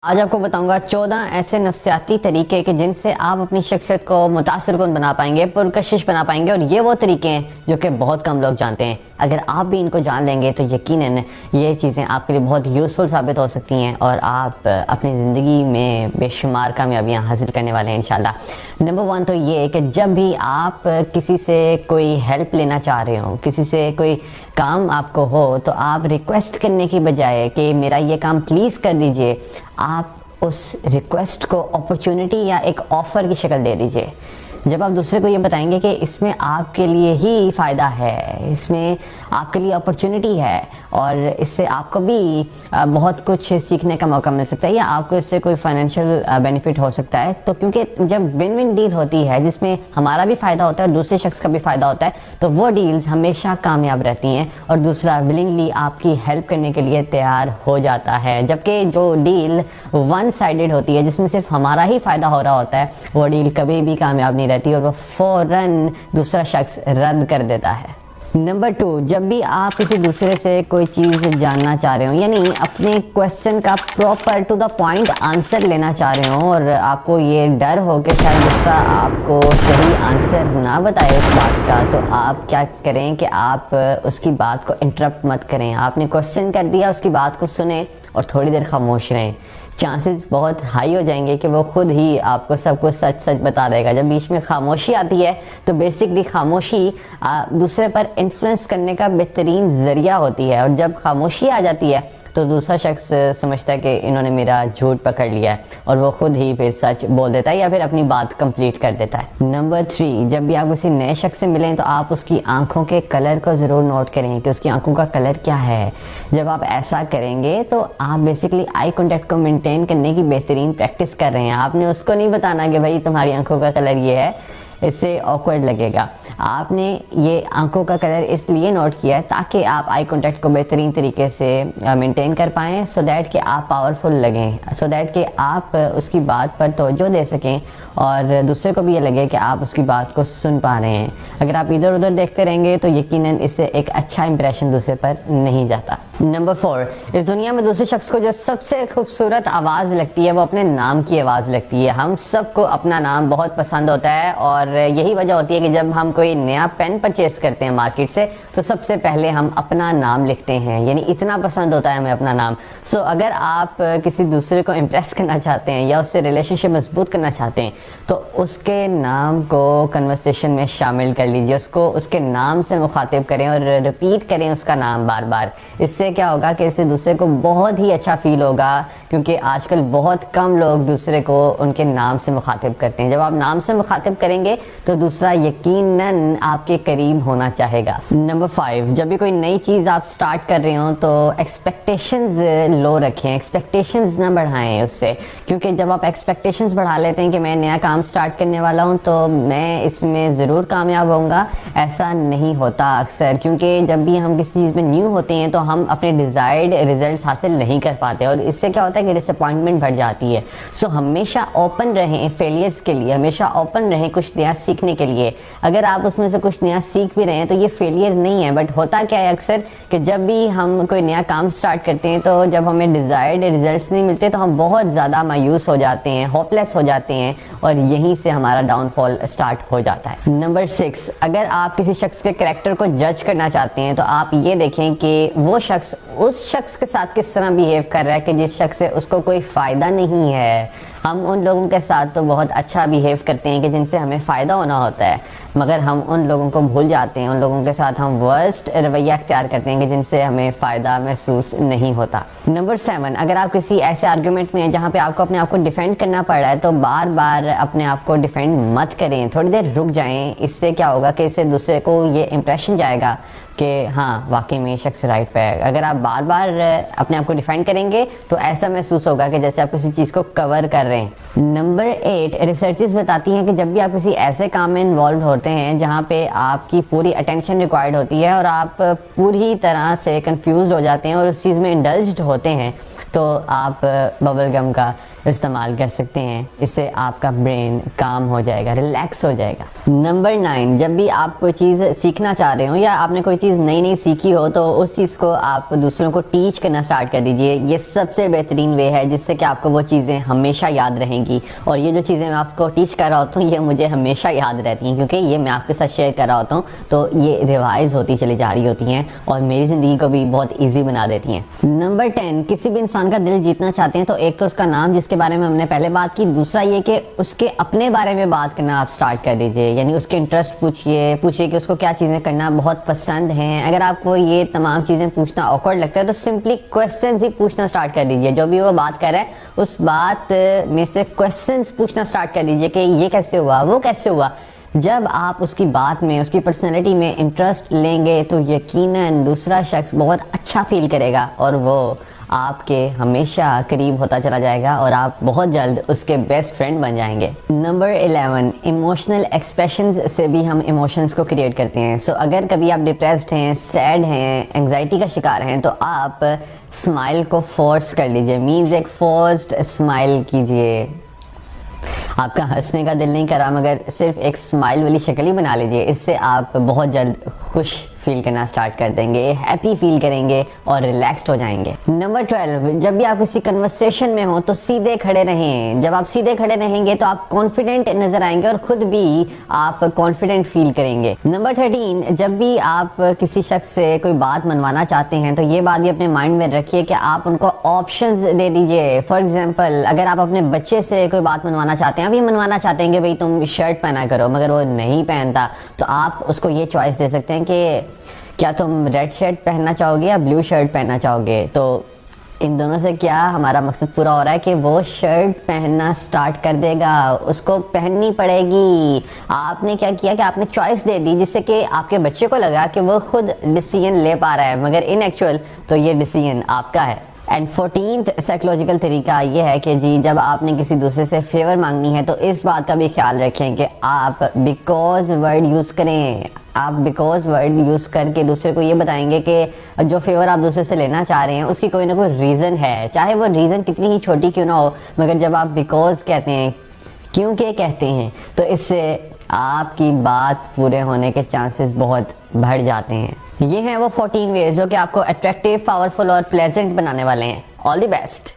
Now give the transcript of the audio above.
آج آپ کو بتاؤں گا 14 ایسے نفسیاتی طریقے کہ جن سے آپ اپنی شخصیت کو متاثر کن بنا پائیں گے، پرکشش بنا پائیں گے، اور یہ وہ طریقے ہیں جو کہ بہت کم لوگ جانتے ہیں۔ اگر آپ بھی ان کو جان لیں گے تو یقیناً یہ چیزیں آپ کے لیے بہت یوزفل ثابت ہو سکتی ہیں اور آپ اپنی زندگی میں بے شمار کامیابیاں حاصل کرنے والے ہیں انشاءاللہ۔ نمبر 1 تو یہ کہ جب بھی آپ کسی سے کوئی ہیلپ لینا چاہ رہے ہوں، کسی سے کوئی کام آپ کو ہو، تو آپ ریکویسٹ کرنے کی بجائے کہ میرا یہ کام پلیز کر دیجئے، آپ اس ریکویسٹ کو اپرچونٹی یا ایک آفر کی شکل دے دیجئے۔ جب آپ دوسرے کو یہ بتائیں گے کہ اس میں آپ کے لیے ہی فائدہ ہے، اس میں آپ کے لیے اپرچونٹی ہے اور اس سے آپ کو بھی بہت کچھ سیکھنے کا موقع مل سکتا ہے یا آپ کو اس سے کوئی فائنینشیل بینیفٹ ہو سکتا ہے، تو کیونکہ جب ون ون ڈیل ہوتی ہے جس میں ہمارا بھی فائدہ ہوتا ہے اور دوسرے شخص کا بھی فائدہ ہوتا ہے، تو وہ ڈیلز ہمیشہ کامیاب رہتی ہیں اور دوسرا ولنگلی آپ کی ہیلپ کرنے کے لیے تیار ہو جاتا ہے۔ جبکہ جو ڈیل ون سائیڈڈ ہوتی ہے، جس میں صرف ہمارا ہی فائدہ ہو رہا ہوتا ہے، وہ ڈیل کبھی بھی کامیاب نہیں رہتی اور وہ فوراً دوسرا شخص رد کر دیتا ہے۔ نمبر 2، جب بھی آپ کسی دوسرے سے کوئی چیز جاننا چاہ رہے ہوں، یعنی اپنے کویسچن کا proper to the point answer لینا چاہ رہے ہوں اور آپ کو یہ ڈر ہو کہ شاید دوسرا آپ کو صحیح آنسر نہ بتائے اس بات کا، تو آپ کیا کریں کہ آپ اس کی بات کو انٹرپٹ مت کریں۔ آپ نے کویسچن کر دیا، اس کی بات کو سنیں اور تھوڑی دیر خاموش رہیں۔ چانسز بہت ہائی ہو جائیں گے کہ وہ خود ہی آپ کو سب کچھ سچ سچ بتا دے گا۔ جب بیچ میں خاموشی آتی ہے تو بیسکلی خاموشی دوسرے پر انفلوئنس کرنے کا بہترین ذریعہ ہوتی ہے، اور جب خاموشی آ جاتی ہے تو دوسرا شخص سمجھتا ہے کہ انہوں نے میرا جھوٹ پکڑ لیا ہے اور وہ خود ہی پھر سچ بول دیتا ہے یا پھر اپنی بات کمپلیٹ کر دیتا ہے۔ نمبر 3، جب بھی آپ کسی نئے شخص سے ملیں تو آپ اس کی آنکھوں کے کلر کو ضرور نوٹ کریں کہ اس کی آنکھوں کا کلر کیا ہے۔ جب آپ ایسا کریں گے تو آپ بیسکلی آئی کانٹیکٹ کو مینٹین کرنے کی بہترین پریکٹس کر رہے ہیں۔ آپ نے اس کو نہیں بتانا کہ بھائی تمہاری آنکھوں کا کلر یہ ہے، اس سے آکورڈ لگے گا۔ آپ نے یہ آنکھوں کا کلر اس لیے نوٹ کیا ہے تاکہ آپ آئی کانٹیکٹ کو بہترین طریقے سے مینٹین کر پائیں، سو دیٹ کہ آپ پاورفل لگیں، سو دیٹ کہ آپ اس کی بات پر توجہ دے سکیں اور دوسرے کو بھی یہ لگے کہ آپ اس کی بات کو سن پا رہے ہیں۔ اگر آپ ادھر ادھر دیکھتے رہیں گے تو یقیناً اس سے ایک اچھا امپریشن دوسرے پر نہیں جاتا۔ نمبر 4، اس دنیا میں دوسرے شخص کو جو سب سے خوبصورت آواز لگتی ہے وہ اپنے نام کی آواز لگتی ہے۔ ہم سب کو اپنا نام بہت پسند ہوتا ہے اور یہی وجہ ہوتی ہے کہ جب ہم کوئی نیا پین پرچیز کرتے ہیں مارکیٹ سے تو سب سے پہلے ہم اپنا نام لکھتے ہیں، یعنی اتنا پسند ہوتا ہے ہمیں اپنا نام۔ سو اگر آپ کسی دوسرے کو امپریس کرنا چاہتے ہیں یا اس سے ریلیشن شپ مضبوط کرنا چاہتے ہیں تو اس کے نام کو کنورسیشن میں شامل کر لیجیے، اس کے نام سے مخاطب کریں اور ریپیٹ کریں اس کا نام بار بار۔ اس سے کیا ہوگا کہ اس سے دوسرے کو بہت ہی اچھا فیل ہوگا، کیونکہ آج کل بہت کم لوگ دوسرے کو ان کے نام سے مخاطب کرتے ہیں۔ جب آپ نام سے مخاطب کریں گے تو دوسرا یقیناً آپ کے قریب ہونا چاہے گا۔ نمبر 5، جب بھی کوئی نئی چیز آپ سٹارٹ کر رہے ہوں تو ایکسپیکٹیشنز لو رکھیں، ایکسپیکٹیشنز نہ بڑھائیں اس سے، کیونکہ جب آپ ایکسپیکٹیشنز بڑھا لیتے ہیں کہ میں نیا کام سٹارٹ کرنے والا ہوں تو میں اس میں ضرور کامیاب ہوں گا، ایسا نہیں ہوتا اکثر، کیونکہ جب بھی ہم کسی چیز میں نیو ہوتے ہیں تو ہم اپنے ڈیزائرڈ ریزلٹس حاصل نہیں کر پاتے اور اس سے کیا ہوتا ہے کہ ڈس اپوائنٹمنٹ بڑھ جاتی ہے۔ سو ہمیشہ اوپن رہیں فیلیئرز کے لیے، ہمیشہ اوپن رہیں کچھ نیا سیکھنے کے لیے۔ اگر آپ اس میں سے کچھ نیا سیکھ بھی رہے ہیں تو یہ فیلئر نہیں ہے، بٹ ہوتا کیا ہے اکثر کہ جب بھی ہم کوئی نیا کام سٹارٹ کرتے ہیں تو جب ہمیں ڈیزائرڈ ریزلٹس نہیں ملتے تو ہم بہت زیادہ مایوس ہو جاتے ہیں، ہوپ لیس ہو جاتے ہیں اور یہیں سے ہمارا ڈاؤن فال سٹارٹ ہو جاتا ہے۔ نمبر 6، اگر آپ کسی شخص کے کریکٹر کو جج کرنا چاہتے ہیں تو آپ یہ دیکھیں کہ وہ شخص اس شخص کے ساتھ کس طرح بیہیو کر رہا ہے کہ جس شخص سے اس کو کوئی فائدہ نہیں ہے۔ ہم ان لوگوں کے ساتھ تو بہت اچھا بیہیو کرتے ہیں کہ جن سے ہمیں فائدہ ہونا ہوتا ہے، مگر ہم ان لوگوں کو بھول جاتے ہیں، ان لوگوں کے ساتھ ہم ورسٹ رویہ اختیار کرتے ہیں کہ جن سے ہمیں فائدہ محسوس نہیں ہوتا۔ نمبر 7، اگر آپ کسی ایسے آرگیومنٹ میں ہیں جہاں پہ آپ کو اپنے آپ کو ڈیفینڈ کرنا پڑ رہا ہے تو بار بار اپنے آپ کو ڈیفینڈ مت کریں، تھوڑی دیر رک جائیں۔ اس سے کیا ہوگا کہ اس سے دوسرے کو یہ امپریشن جائے گا کہ ہاں واقعی میں یہ شخص رائٹ پہ ہے۔ اگر آپ بار بار اپنے آپ کو ڈیفینڈ کریں گے تو ایسا محسوس ہوگا کہ جیسے آپ کسی چیز کو کور کر رہے ہیں۔ نمبر 8، ریسرچز بتاتی ہیں کہ جب بھی آپ کسی ایسے کام میں انوالوڈ ہوتے ہیں جہاں پہ آپ کی پوری اٹینشن ریکوائرڈ ہوتی ہے اور آپ پوری طرح سے کنفیوزڈ ہو جاتے ہیں اور اس چیز میں انڈلجڈ ہوتے ہیں تو آپ ببل گم کا استعمال کر سکتے ہیں. اس سے آپ کا برین کام ہو جائے گا, ریلیکس ہو جائے گا. نمبر 9, جب بھی آپ کوئی چیز سیکھنا چاہ رہے ہو یا آپ نے کوئی چیز نئی سیکھی ہو تو اس چیز کو آپ دوسروں کو ٹیچ کرنا سٹارٹ کر دیجئے. یہ سب سے بہترین وے ہے جس سے کہ آپ کو وہ چیزیں ہمیشہ یاد رہیں گی. اور یہ جو چیزیں میں آپ کو ٹیچ کر رہا ہوتا ہوں یہ مجھے ہمیشہ یاد رہتی ہیں, کیونکہ یہ میں آپ کے ساتھ شیئر کر رہا ہوتا ہوں تو یہ ریوائز ہوتی چلی جا رہی ہوتی ہیں اور میری زندگی کو بھی بہت ایزی بنا دیتی ہیں. نمبر 10, کسی بھی انسان کا دل جیتنا چاہتے ہیں تو ایک تو اس کا نام جس کے بارے میں ہم نے پہلے بات کی, دوسرا یہ کہ اس کے اپنے بارے میں بات کرنا آپ سٹارٹ کر دیجئے. یعنی اس کے انٹرسٹ پوچھئے کہ اس کو کیا چیزیں کرنا بہت پسند ہیں. اگر آپ کو یہ تمام چیزیں پوچھنا آکورڈ لگتا ہے تو سمپلی کویسچنز ہی پوچھنا سٹارٹ کر دیجئے. جو بھی وہ بات کر رہا ہے اس بات میں سے کویسچنز پوچھنا سٹارٹ کر دیجئے کہ یہ کیسے ہوا, وہ کیسے ہوا. جب آپ اس کی بات میں, اس کی پرسنالٹی میں انٹرسٹ لیں گے تو یقیناً دوسرا شخص بہت اچھا فیل کرے گا اور وہ آپ کے ہمیشہ قریب ہوتا چلا جائے گا اور آپ بہت جلد اس کے بیسٹ فرینڈ بن جائیں گے. نمبر 11, ایموشنل ایکسپریشنز سے بھی ہم ایموشنز کو کریٹ کرتے ہیں. سو اگر کبھی آپ ڈپریسڈ ہیں, سیڈ ہیں, انگزائٹی کا شکار ہیں تو آپ اسمائل کو فورس کر لیجئے. مینز ایک فورسڈ اسمائل کیجئے. آپ کا ہنسنے کا دل نہیں کرا مگر صرف ایک اسمائل والی شکل ہی بنا لیجئے. اس سے آپ بہت جلد خوش فیل کرنا سٹارٹ کر دیں گے, ہیپی فیل کریں گے اور ریلیکسڈ ہو جائیں گے. نمبر 12, جب بھی آپ کسی کنورسیشن میں ہو تو سیدھے کھڑے رہیں. جب آپ سیدھے کھڑے رہیں گے تو آپ کانفیڈنٹ نظر آئیں گے اور خود بھی آپ کانفیڈنٹ فیل کریں گے. نمبر 13, جب بھی آپ کسی شخص سے کوئی بات منوانا چاہتے ہیں تو یہ بات بھی اپنے مائنڈ میں رکھیے کہ آپ ان کو آپشنز دے دیجئے. فار ایگزامپل, اگر آپ اپنے بچے سے کوئی بات منوانا چاہتے ہیں, اب یہ منوانا چاہتے ہیں کہ بھئی تم شرٹ پہنا کرو مگر وہ نہیں پہنتا, تو آپ اس کو یہ چوائس دے سکتے ہیں کہ کیا تم ریڈ شرٹ پہننا چاہو گے یا بلیو شرٹ پہننا چاہو گے. تو ان دونوں سے کیا ہمارا مقصد پورا ہو رہا ہے کہ وہ شرٹ پہننا سٹارٹ کر دے گا, اس کو پہننی پڑے گی. آپ نے کیا کیا کہ آپ نے چوائس دے دی جس سے کہ آپ کے بچے کو لگا کہ وہ خود ڈیسیژن لے پا رہا ہے مگر ان ایکچوئل تو یہ ڈیسیژن آپ کا ہے. اینڈ 14th سائیکولوجیکل طریقہ یہ ہے کہ جی جب آپ نے کسی دوسرے سے فیور مانگنی ہے تو اس بات کا بھی خیال رکھیں کہ آپ بیکاز ورڈ یوز کریں. آپ بیکاز ورڈ یوز کر کے دوسرے کو یہ بتائیں گے کہ جو فیور آپ دوسرے سے لینا چاہ رہے ہیں اس کی کوئی نہ کوئی ریزن ہے, چاہے وہ ریزن کتنی ہی چھوٹی کیوں نہ ہو, مگر جب آپ بیکاز کہتے ہیں, کیونکہ کہتے ہیں, تو اس سے آپ کی بات پورے ہونے کے چانسز بہت بڑھ جاتے ہیں. یہ ہیں وہ 14 ویز جو کہ آپ کو اٹریکٹیو, پاورفل اور پلیزنٹ بنانے والے ہیں. آل دی بیسٹ.